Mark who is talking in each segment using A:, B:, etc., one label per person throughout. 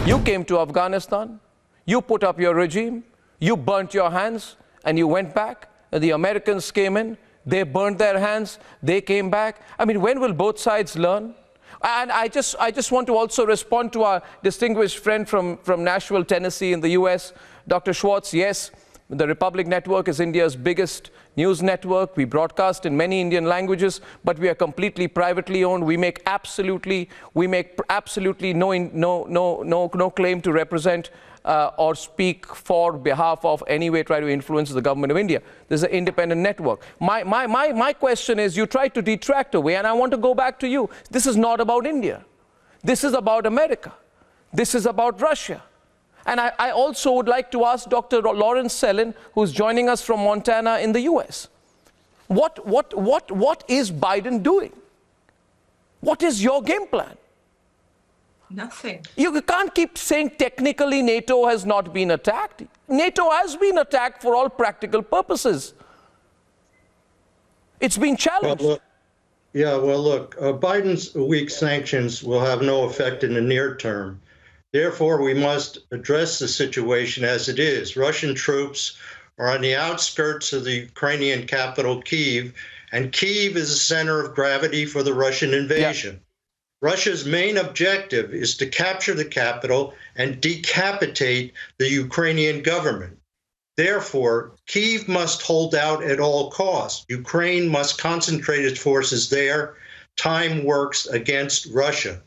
A: You came to Afghanistan, you put up your regime, you burnt your hands, and you went back, and the Americans came in, they burnt their hands, they came back. I mean, when will both sides learn? And I just want to also respond to our distinguished friend from Nashville, Tennessee in the US, Dr. Schwartz. Yes, the Republic Network is India's biggest news network. We broadcast in many Indian languages, but we are completely privately owned. We make absolutely no claim to represent or speak for behalf of any way try to influence the government of India. This is an independent network. My question is, you try to detract away, and I want to go back to you. This is not about India. This is about America. This is about Russia. And I also would like to ask Dr. Lawrence Sellin, who's joining us from Montana in the US. What is Biden doing? What is your game plan?
B: Nothing.
A: You can't keep saying technically NATO has not been attacked. NATO has been attacked for all practical purposes. It's been challenged.
C: Well, look, Biden's weak sanctions will have no effect in the near term. Therefore, we must address the situation as it is. Russian troops are on the outskirts of the Ukrainian capital, Kyiv, and Kyiv is the center of gravity for the Russian invasion. Yeah. Russia's main objective is to capture the capital and decapitate the Ukrainian government. Therefore, Kyiv must hold out at all costs. Ukraine must concentrate its forces there. Time works against Russia.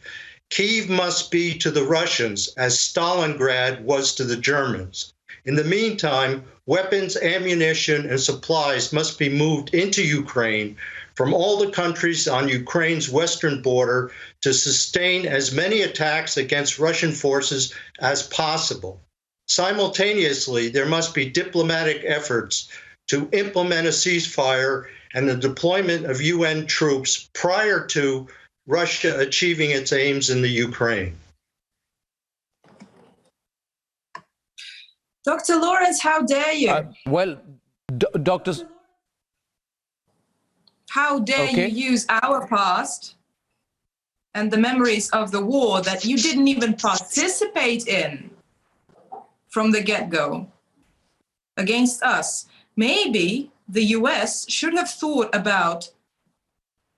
C: Kyiv must be to the Russians as Stalingrad was to the Germans. In the meantime, weapons, ammunition, and supplies must be moved into Ukraine from all the countries on Ukraine's western border to sustain as many attacks against Russian forces as possible. Simultaneously, there must be diplomatic efforts to implement a ceasefire and the deployment of UN troops prior to Russia achieving its aims in the Ukraine.
B: Dr. Lawrence, how dare you?
A: Doctors.
B: How dare you use our past and the memories of the war that you didn't even participate in from the get-go against us? Maybe the US should have thought about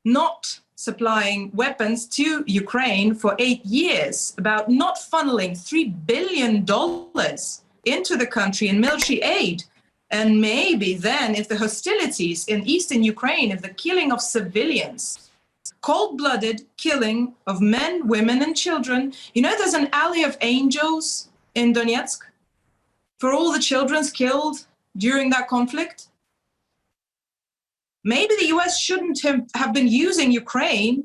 B: not supplying weapons to Ukraine for 8 years, about not funneling $3 billion into the country in military aid. And maybe then, if the hostilities in eastern Ukraine, if the killing of civilians, cold-blooded killing of men, women, and children, you know, there's an alley of angels in Donetsk for all the children killed during that conflict. Maybe the US shouldn't have been using Ukraine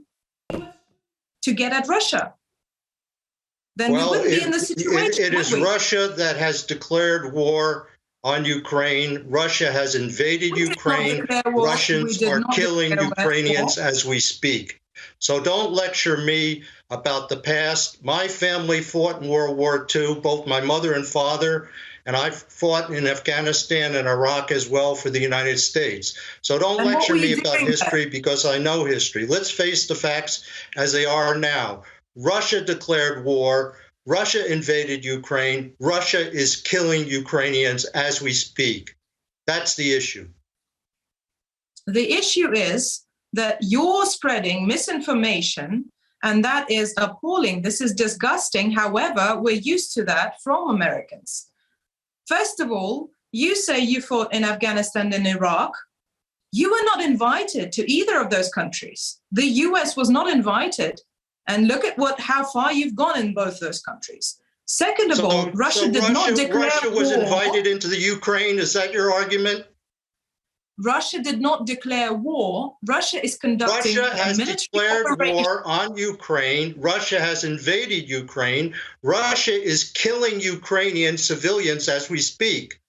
B: to get at Russia. Then we wouldn't be in this situation.
C: It is Russia that has declared war on Ukraine. Russia has invaded Ukraine. Russians are killing Ukrainians as we speak. So don't lecture me about the past. My family fought in World War II, both my mother and father, and I fought in Afghanistan and Iraq as well for the United States. So don't lecture me about history because I know history. Let's face the facts as they are now. Russia declared war. Russia invaded Ukraine. Russia is killing Ukrainians as we speak. That's the issue.
B: The issue is that you're spreading misinformation, and that is appalling. This is disgusting. However, we're used to that from Americans. First of all, you say you fought in Afghanistan and Iraq. You were not invited to either of those countries. The US was not invited. And look at how far you've gone in both those countries. Second of all, Russia did not declare war.
C: Russia was invited into the Ukraine. Is that your argument?
B: Russia did not declare war. Russia is conducting
C: Russia has declared war on Ukraine. Russia has invaded Ukraine. Russia is killing Ukrainian civilians as we speak.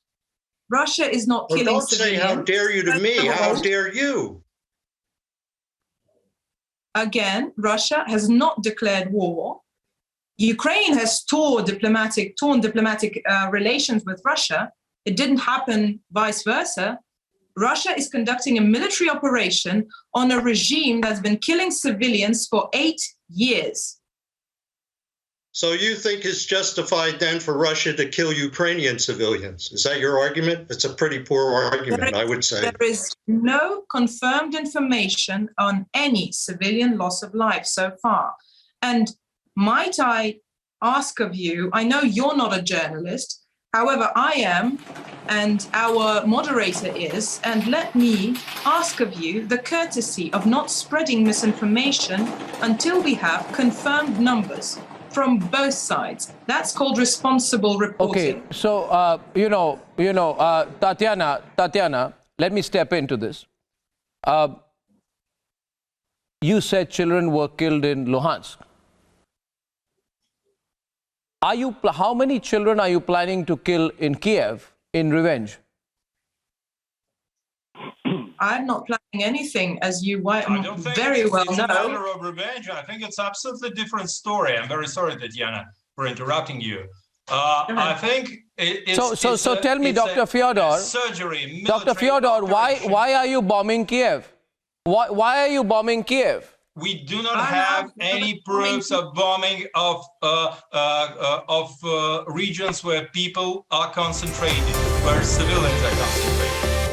B: Russia is not killing
C: civilians. Don't say, how dare you to me. How dare you?
B: Again, Russia has not declared war. Ukraine has torn diplomatic relations with Russia. It didn't happen vice versa. Russia is conducting a military operation on a regime that's been killing civilians for 8 years.
C: So you think it's justified then for Russia to kill Ukrainian civilians? Is that your argument? It's a pretty poor argument, I would say.
B: There is no confirmed information on any civilian loss of life so far. And might I ask of you, I know you're not a journalist, however, I am, and our moderator is, and let me ask of you the courtesy of not spreading misinformation until we have confirmed numbers from both sides. That's called responsible reporting.
A: Okay, so, Tatiana, let me step into this. You said children were killed in Luhansk. How many children are you planning to kill in Kyiv in revenge?
B: I'm not planning anything, as you very well
D: it's
B: know.
D: a matter of revenge. I think it's absolutely different story. I'm very sorry, Tatiana, for interrupting you. I think it's
A: so tell me, Dr. Fyodor,
D: surgery.
A: Dr. Fyodor, why are you bombing Kyiv? Why are you bombing Kyiv?
D: We do not have any proofs of bombing of regions where people are concentrated, where civilians are concentrated.